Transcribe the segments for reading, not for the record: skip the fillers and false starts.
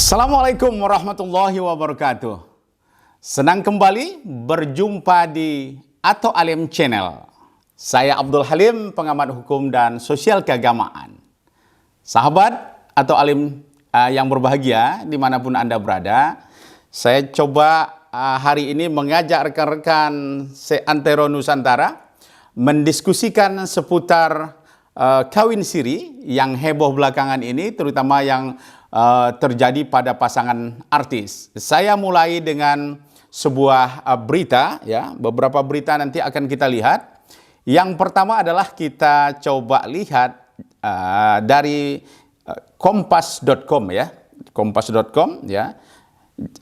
Assalamualaikum warahmatullahi wabarakatuh. Senang kembali berjumpa di Ato Alim Channel. Saya Abdul Halim, pengamat hukum dan sosial keagamaan. Sahabat Ato Alim yang berbahagia dimanapun Anda berada, saya coba hari ini mengajak rekan-rekan seantero Nusantara mendiskusikan seputar kawin siri yang heboh belakangan ini, terutama yang terjadi pada pasangan artis. Saya mulai dengan sebuah berita, ya, beberapa berita nanti akan kita lihat. Yang pertama adalah kita coba lihat dari kompas.com, ya, kompas.com, ya.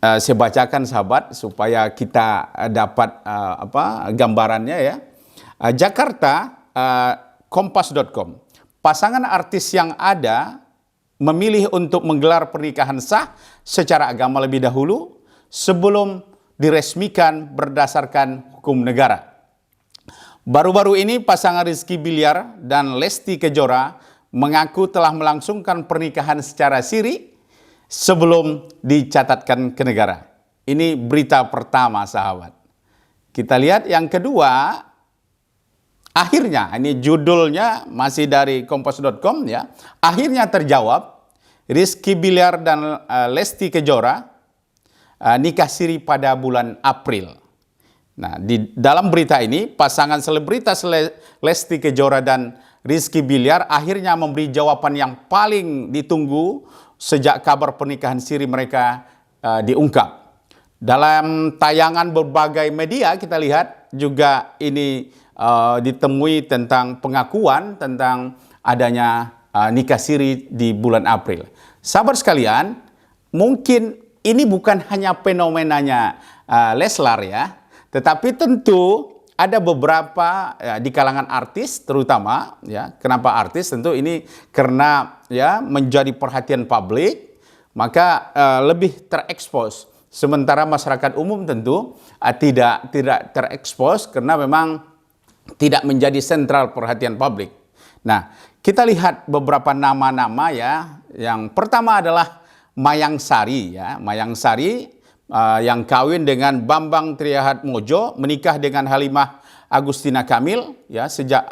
Saya bacakan sahabat supaya kita dapat gambarannya, ya. Jakarta, kompas.com. Pasangan artis yang ada memilih untuk menggelar pernikahan sah secara agama lebih dahulu sebelum diresmikan berdasarkan hukum negara. Baru-baru ini pasangan Rizky Bilyar dan Lesti Kejora mengaku telah melangsungkan pernikahan secara siri sebelum dicatatkan ke negara. Ini berita pertama, sahabat. Kita lihat yang kedua. Akhirnya, ini judulnya masih dari kompas.com, ya. Akhirnya terjawab, Rizky Bilyar dan Lesti Kejora nikah siri pada bulan April. Nah, di dalam berita ini, pasangan selebritas Lesti Kejora dan Rizky Bilyar akhirnya memberi jawaban yang paling ditunggu sejak kabar pernikahan siri mereka diungkap. Dalam tayangan berbagai media kita lihat juga ini ditemui tentang pengakuan tentang adanya nikah siri di bulan April. Sahabat sekalian, mungkin ini bukan hanya fenomenanya Leslar, ya, tetapi tentu ada beberapa di kalangan artis terutama, ya. Kenapa artis? Tentu ini karena, ya, menjadi perhatian publik, maka lebih terekspos. Sementara masyarakat umum tentu tidak terekspos karena memang tidak menjadi sentral perhatian publik. Nah, kita lihat beberapa nama-nama, ya. Yang pertama adalah Mayang Sari, ya. Mayang Sari yang kawin dengan Bambang Trihatmojo, menikah dengan Halimah Agustina Kamil, ya, sejak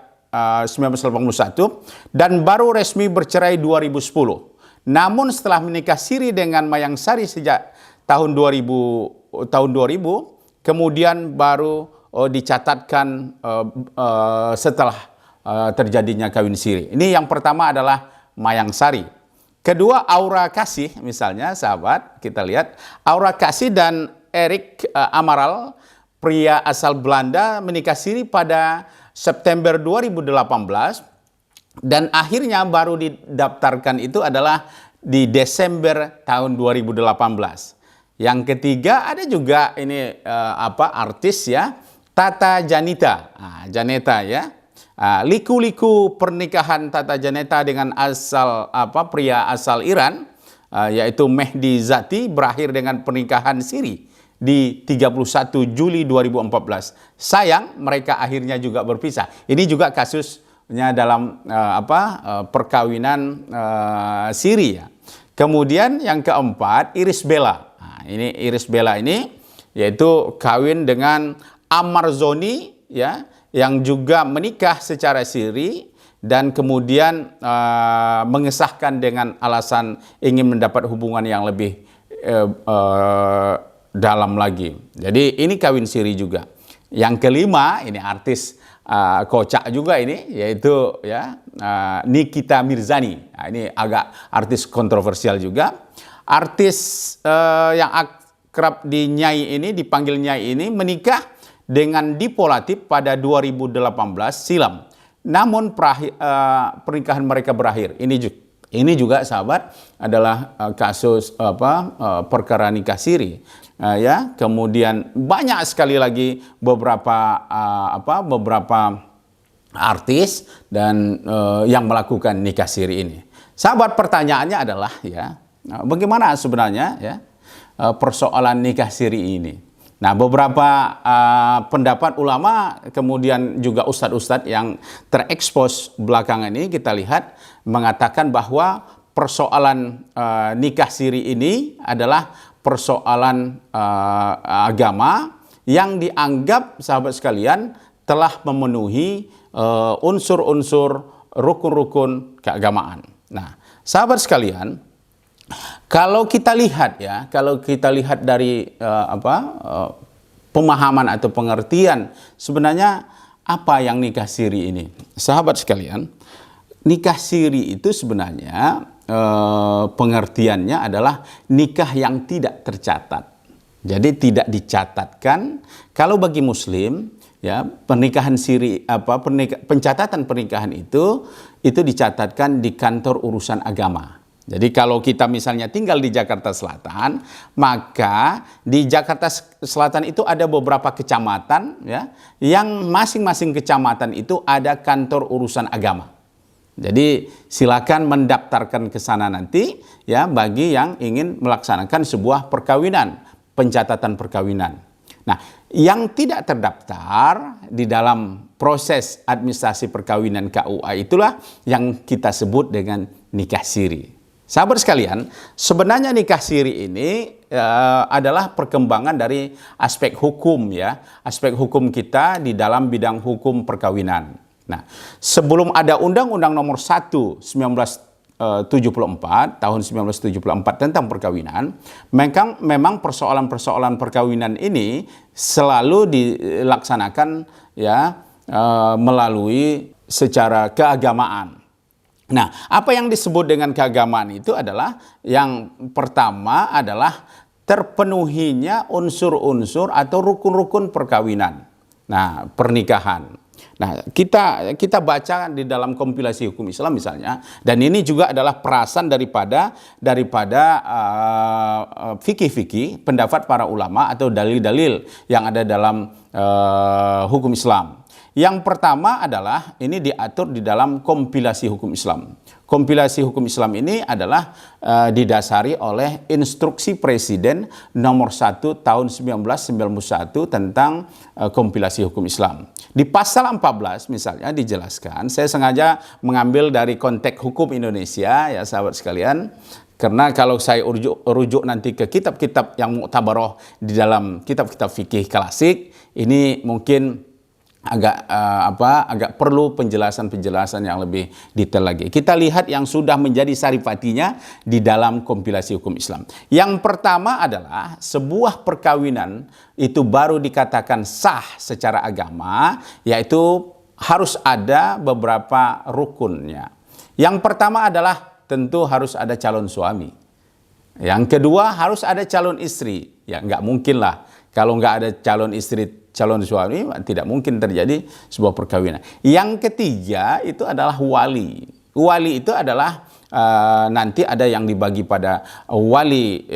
1981 dan baru resmi bercerai 2010. Namun setelah menikah siri dengan Mayang Sari sejak tahun 2000, kemudian baru dicatatkan setelah terjadinya kawin siri. Ini yang pertama adalah Mayang Sari. Kedua, Aura Kasih, misalnya, sahabat, kita lihat Aura Kasih dan Erik Amaral, pria asal Belanda, menikah siri pada September 2018 dan akhirnya baru didaftarkan itu adalah di Desember tahun 2018. Yang ketiga ada juga ini artis, ya, Tata Janeta. Janeta, ya. Liku-liku pernikahan Tata Janeta dengan pria asal Iran, yaitu Mehdi Zati, berakhir dengan pernikahan siri di 31 Juli 2014. Sayang, mereka akhirnya juga berpisah. Ini juga kasusnya dalam perkawinan siri, ya. Kemudian yang keempat, Iris Bella. Ini Iris Bella ini yaitu kawin dengan Amarzoni, ya, yang juga menikah secara siri dan kemudian mengesahkan dengan alasan ingin mendapat hubungan yang lebih dalam lagi. Jadi ini kawin siri juga. Yang kelima, ini artis kocak juga ini, yaitu, ya, Nikita Mirzani. Nah, ini agak artis kontroversial juga. Artis yang akrab di Nyai ini, dipanggil Nyai ini, menikah dengan Dipo Latif pada 2018 silam. Namun pernikahan mereka berakhir. Ini juga, sahabat, adalah kasus perkara nikah siri. Ya, kemudian banyak sekali lagi beberapa artis dan yang melakukan nikah siri ini. Sahabat, pertanyaannya adalah, ya, bagaimana sebenarnya, ya, persoalan nikah siri ini? Nah, beberapa pendapat ulama, kemudian juga ustadz-ustadz yang terekspos belakangan ini kita lihat mengatakan bahwa persoalan nikah siri ini adalah persoalan agama yang dianggap sahabat sekalian telah memenuhi unsur-unsur rukun-rukun keagamaan. Nah, sahabat sekalian, kalau kita lihat dari pemahaman atau pengertian sebenarnya apa yang nikah siri ini, sahabat sekalian, nikah siri itu sebenarnya pengertiannya adalah nikah yang tidak tercatat. Jadi tidak dicatatkan. Kalau bagi Muslim, ya, pernikahan siri pencatatan pernikahan itu dicatatkan di kantor urusan agama. Jadi kalau kita misalnya tinggal di Jakarta Selatan, maka di Jakarta Selatan itu ada beberapa kecamatan, ya, yang masing-masing kecamatan itu ada kantor urusan agama. Jadi silakan mendaftarkan ke sana nanti, ya, bagi yang ingin melaksanakan sebuah perkawinan, pencatatan perkawinan. Nah, yang tidak terdaftar di dalam proses administrasi perkawinan KUA itulah yang kita sebut dengan nikah siri. Sahabat sekalian, sebenarnya nikah siri ini adalah perkembangan dari aspek hukum, ya, aspek hukum kita di dalam bidang hukum perkawinan. Nah, sebelum ada Undang-Undang Nomor 1 1974 tahun 1974 tentang perkawinan, memang persoalan-persoalan perkawinan ini selalu dilaksanakan, ya, melalui secara keagamaan. Nah, apa yang disebut dengan keagamaan itu adalah yang pertama adalah terpenuhinya unsur-unsur atau rukun-rukun perkawinan. Nah, pernikahan. Nah, kita baca di dalam kompilasi hukum Islam misalnya, dan ini juga adalah perasan daripada fikih-fikih pendapat para ulama atau dalil-dalil yang ada dalam hukum Islam. Yang pertama adalah ini diatur di dalam kompilasi hukum Islam. Kompilasi hukum Islam ini adalah didasari oleh instruksi Presiden nomor 1 tahun 1991 tentang kompilasi hukum Islam. Di pasal 14 misalnya dijelaskan, saya sengaja mengambil dari konteks hukum Indonesia, ya sahabat sekalian, karena kalau saya rujuk nanti ke kitab-kitab yang muktabaroh di dalam kitab-kitab fikih klasik, ini mungkin agak perlu penjelasan yang lebih detail lagi. Kita lihat yang sudah menjadi saripatinya di dalam kompilasi hukum Islam. Yang pertama adalah sebuah perkawinan itu baru dikatakan sah secara agama, yaitu harus ada beberapa rukunnya. Yang pertama adalah tentu harus ada calon suami. Yang kedua harus ada calon istri. Ya nggak mungkin lah kalau nggak ada calon istri, calon suami, tidak mungkin terjadi sebuah perkawinan. Yang ketiga itu adalah wali. Wali itu adalah nanti ada yang dibagi pada wali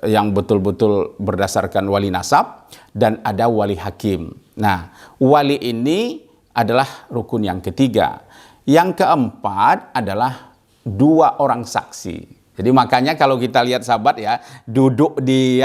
yang betul-betul berdasarkan wali nasab dan ada wali hakim. Nah, wali ini adalah rukun yang ketiga. Yang keempat adalah 2 orang saksi. Jadi makanya kalau kita lihat sahabat, ya, duduk di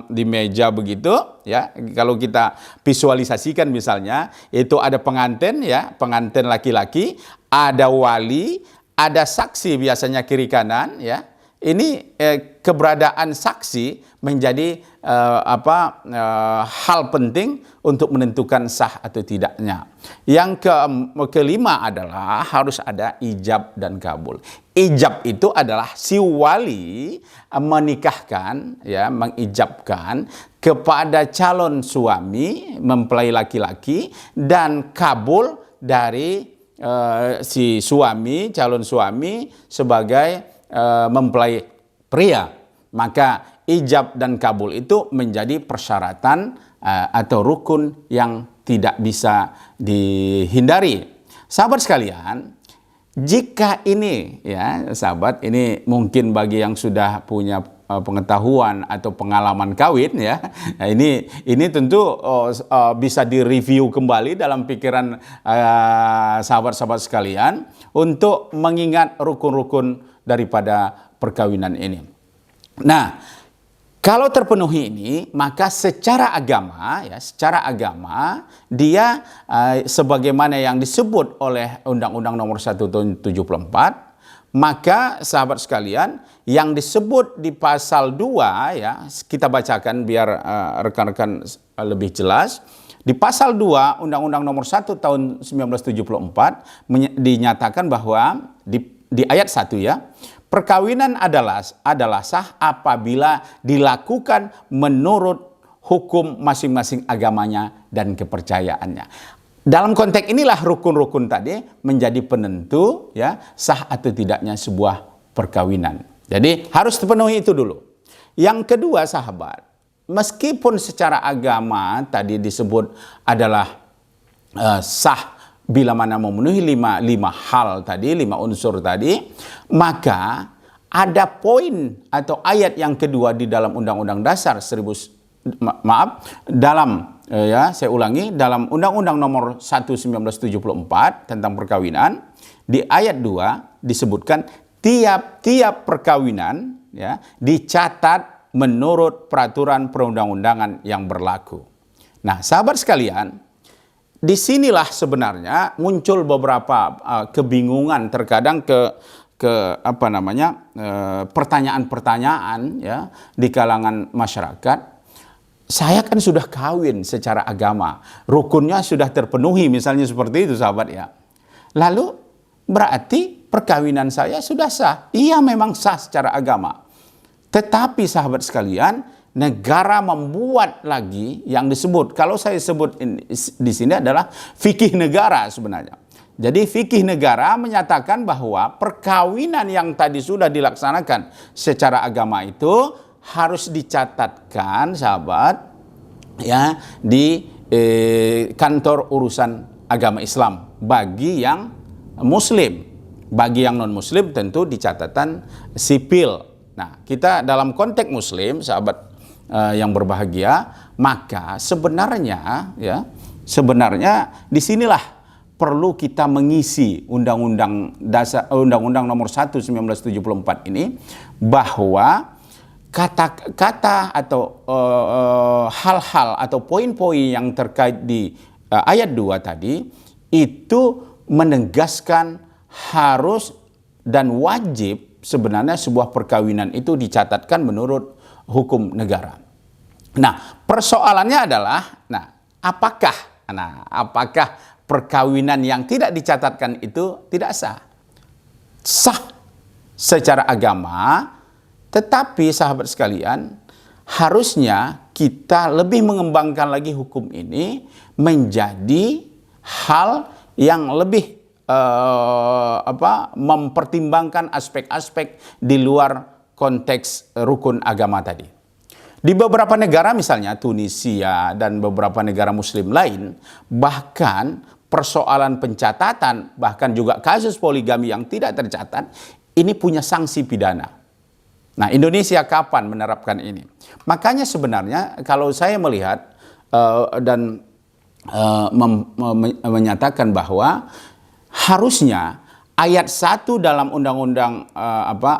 di meja begitu, ya, kalau kita visualisasikan misalnya itu ada pengantin, ya, pengantin laki-laki, ada wali, ada saksi biasanya kiri kanan, ya. Ini keberadaan saksi menjadi hal penting untuk menentukan sah atau tidaknya. Yang kelima adalah harus ada ijab dan kabul. Ijab itu adalah si wali menikahkan, ya, mengijabkan kepada calon suami mempelai laki-laki, dan kabul dari si suami, calon suami sebagai mempelai pria. Maka ijab dan kabul itu menjadi persyaratan atau rukun yang tidak bisa dihindari. Sahabat sekalian, jika ini, ya sahabat, ini mungkin bagi yang sudah punya pengetahuan atau pengalaman kawin, ya, nah, ini tentu bisa direview kembali dalam pikiran sahabat-sahabat sekalian untuk mengingat rukun-rukun daripada perkawinan ini. Nah, kalau terpenuhi ini, maka secara agama, ya, dia sebagaimana yang disebut oleh Undang-Undang Nomor 1 Tahun 74, Maka sahabat sekalian, yang disebut di pasal 2 ya, kita bacakan biar rekan-rekan lebih jelas. Di pasal 2 Undang-Undang Nomor 1 tahun 1974 dinyatakan bahwa di ayat 1 ya, perkawinan adalah sah apabila dilakukan menurut hukum masing-masing agamanya dan kepercayaannya. Dalam konteks inilah rukun-rukun tadi menjadi penentu ya sah atau tidaknya sebuah perkawinan. Jadi harus terpenuhi itu dulu. Yang kedua sahabat, meskipun secara agama tadi disebut adalah sah bila mana memenuhi lima hal tadi, 5 unsur tadi, maka ada poin atau ayat yang kedua di dalam Undang-Undang Dasar saya ulangi, dalam Undang-Undang Nomor 1 1974 tentang perkawinan, di ayat 2 disebutkan tiap-tiap perkawinan ya dicatat menurut peraturan perundang-undangan yang berlaku. Nah, sahabat sekalian, disinilah sebenarnya muncul beberapa kebingungan, terkadang pertanyaan-pertanyaan ya di kalangan masyarakat. Saya kan sudah kawin secara agama, rukunnya sudah terpenuhi, misalnya seperti itu sahabat ya. Lalu berarti perkawinan saya sudah sah. Iya, memang sah secara agama. Tetapi sahabat sekalian, negara membuat lagi yang disebut, kalau saya sebut di sini adalah fikih negara sebenarnya. Jadi fikih negara menyatakan bahwa perkawinan yang tadi sudah dilaksanakan secara agama itu harus dicatatkan sahabat ya di kantor urusan agama Islam bagi yang muslim. Bagi yang non muslim tentu di catatan sipil. Nah, kita dalam konteks muslim sahabat yang berbahagia, maka sebenarnya disinilah perlu kita mengisi Undang-Undang Nomor 1 1974 ini, bahwa kata-kata atau hal-hal atau poin-poin yang terkait di ayat 2 tadi itu menegaskan harus dan wajib sebenarnya sebuah perkawinan itu dicatatkan menurut hukum negara. Nah, persoalannya adalah apakah perkawinan yang tidak dicatatkan itu tidak sah? Sah secara agama. Tetapi sahabat sekalian, harusnya kita lebih mengembangkan lagi hukum ini menjadi hal yang lebih mempertimbangkan aspek-aspek di luar konteks rukun agama tadi. Di beberapa negara misalnya Tunisia dan beberapa negara muslim lain, bahkan persoalan pencatatan, bahkan juga kasus poligami yang tidak tercatat, ini punya sanksi pidana. Nah, Indonesia kapan menerapkan ini? Makanya sebenarnya kalau saya melihat menyatakan bahwa harusnya ayat 1 dalam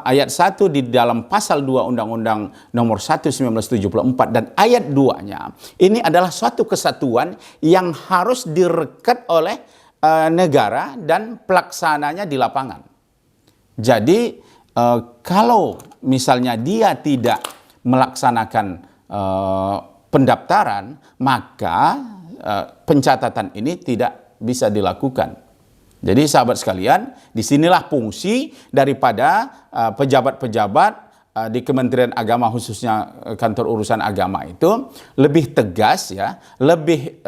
ayat 1 di dalam pasal 2 Undang-Undang Nomor 1 1974 dan ayat 2-nya ini adalah suatu kesatuan yang harus direket oleh negara dan pelaksananya di lapangan. Jadi kalau misalnya dia tidak melaksanakan pendaftaran, maka pencatatan ini tidak bisa dilakukan. Jadi sahabat sekalian, disinilah fungsi daripada pejabat-pejabat di Kementerian Agama, khususnya kantor urusan agama itu lebih tegas ya, lebih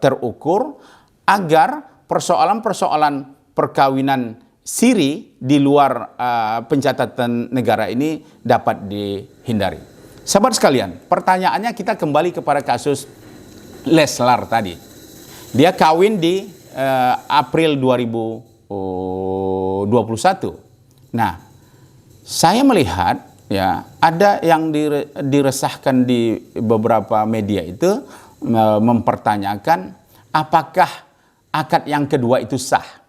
terukur agar persoalan-persoalan perkawinan siri di luar pencatatan negara ini dapat dihindari. Sahabat sekalian, pertanyaannya kita kembali kepada kasus Leslar tadi. Dia kawin di April 2021. Nah, saya melihat ya ada yang diresahkan di beberapa media itu mempertanyakan apakah akad yang kedua itu sah.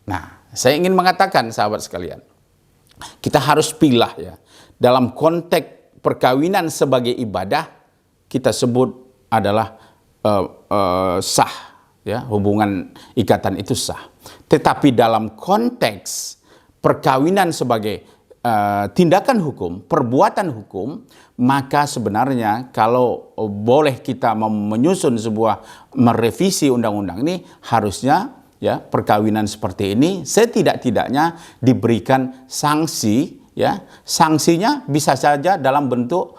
Nah, saya ingin mengatakan sahabat sekalian, kita harus pilah ya. Dalam konteks perkawinan sebagai ibadah, kita sebut adalah sah ya, hubungan ikatan itu sah. Tetapi dalam konteks perkawinan sebagai tindakan hukum, perbuatan hukum, maka sebenarnya kalau boleh kita menyusun sebuah merevisi undang-undang ini, harusnya ya perkawinan seperti ini setidak-tidaknya diberikan sanksi, ya. Sanksinya bisa saja dalam bentuk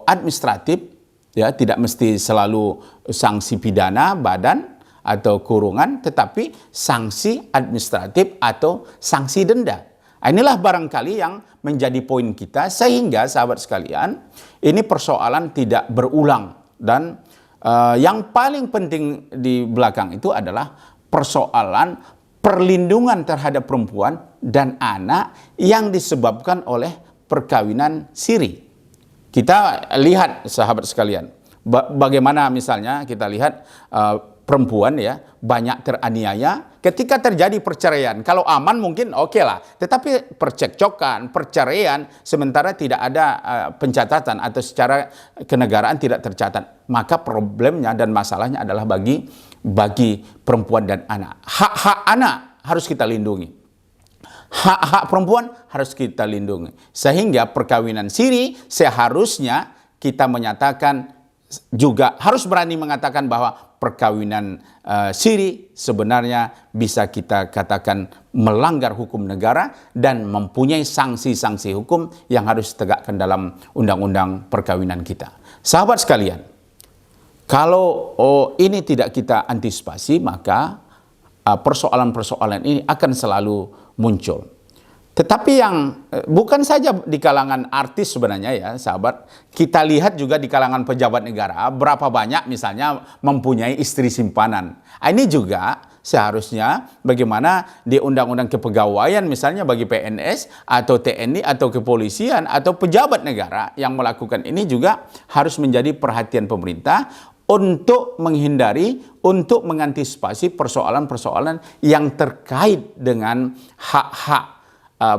administratif, ya, tidak mesti selalu sanksi pidana badan atau kurungan, tetapi sanksi administratif atau sanksi denda. Inilah barangkali yang menjadi poin kita, sehingga sahabat sekalian, ini persoalan tidak berulang. Dan yang paling penting di belakang itu adalah persoalan perlindungan terhadap perempuan dan anak yang disebabkan oleh perkawinan siri. Kita lihat sahabat sekalian, bagaimana misalnya kita lihat perempuan ya banyak teraniaya ketika terjadi perceraian. Kalau aman mungkin oke lah, tetapi percekcokan, perceraian sementara tidak ada pencatatan atau secara kenegaraan tidak tercatat, maka problemnya dan masalahnya adalah bagi perempuan dan anak. Hak-hak anak harus kita lindungi. Hak-hak perempuan harus kita lindungi. Sehingga perkawinan siri seharusnya kita menyatakan, juga harus berani mengatakan bahwa perkawinan siri sebenarnya bisa kita katakan melanggar hukum negara dan mempunyai sanksi-sanksi hukum yang harus ditegakkan dalam undang-undang perkawinan kita. Sahabat sekalian, kalau ini tidak kita antisipasi, maka persoalan-persoalan ini akan selalu muncul. Tetapi yang bukan saja di kalangan artis sebenarnya ya sahabat, kita lihat juga di kalangan pejabat negara, berapa banyak misalnya mempunyai istri simpanan. Ini juga seharusnya bagaimana di undang-undang kepegawaian misalnya bagi PNS atau TNI atau kepolisian atau pejabat negara yang melakukan ini juga harus menjadi perhatian pemerintah untuk menghindari, untuk mengantisipasi persoalan-persoalan yang terkait dengan hak-hak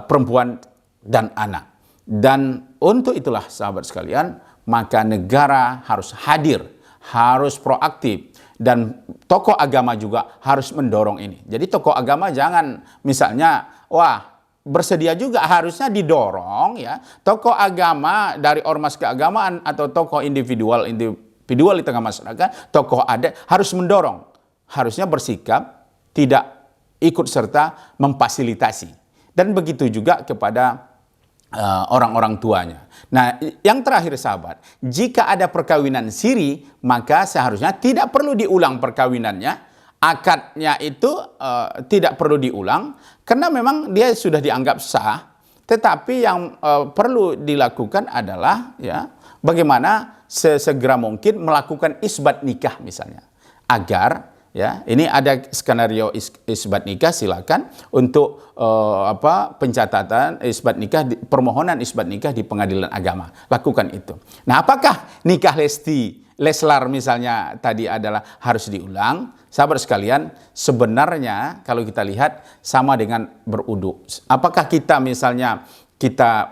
perempuan dan anak. Dan untuk itulah sahabat sekalian, maka negara harus hadir, harus proaktif, dan tokoh agama juga harus mendorong ini. Jadi tokoh agama jangan misalnya bersedia juga, harusnya didorong ya. Tokoh agama dari ormas keagamaan atau tokoh individual di tengah masyarakat, tokoh adat harus mendorong, harusnya bersikap tidak ikut serta memfasilitasi. Dan begitu juga kepada orang-orang tuanya. Nah, yang terakhir sahabat, jika ada perkawinan siri, maka seharusnya tidak perlu diulang perkawinannya. Akadnya itu tidak perlu diulang, karena memang dia sudah dianggap sah. Tetapi yang perlu dilakukan adalah ya bagaimana sesegera mungkin melakukan isbat nikah misalnya. Agar ya, ini ada skenario isbat nikah, silakan untuk pencatatan isbat nikah, permohonan isbat nikah di pengadilan agama. Lakukan itu. Nah, apakah nikah Leslar misalnya tadi adalah harus diulang? Sahabat sekalian, sebenarnya kalau kita lihat sama dengan beruduk. Apakah kita misalnya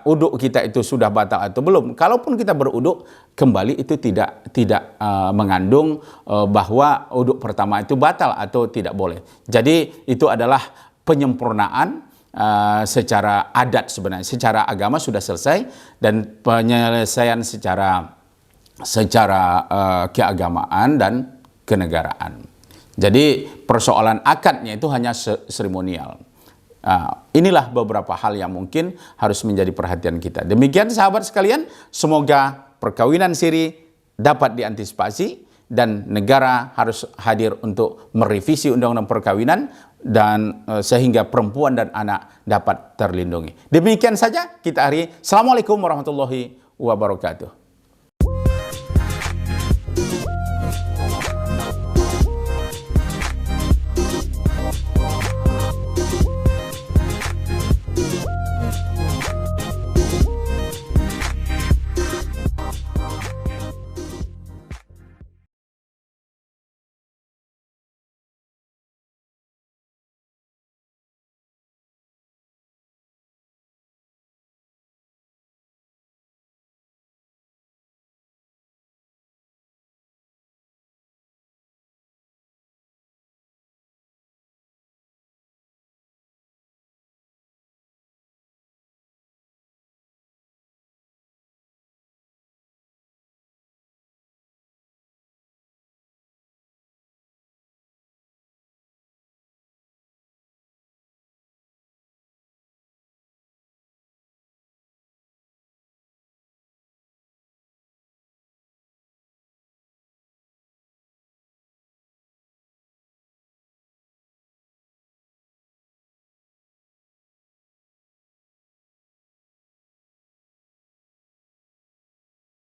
uduk kita itu sudah batal atau belum? Kalaupun kita beruduk kembali, itu tidak mengandung bahwa uduk pertama itu batal atau tidak boleh. Jadi itu adalah penyempurnaan secara adat sebenarnya. Secara agama sudah selesai, dan penyelesaian secara keagamaan dan kenegaraan. Jadi persoalan akadnya itu hanya seremonial. Inilah beberapa hal yang mungkin harus menjadi perhatian kita. Demikian sahabat sekalian, semoga perkawinan siri dapat diantisipasi dan negara harus hadir untuk merevisi undang-undang perkawinan dan sehingga perempuan dan anak dapat terlindungi. Demikian saja kita hari. Assalamualaikum warahmatullahi wabarakatuh.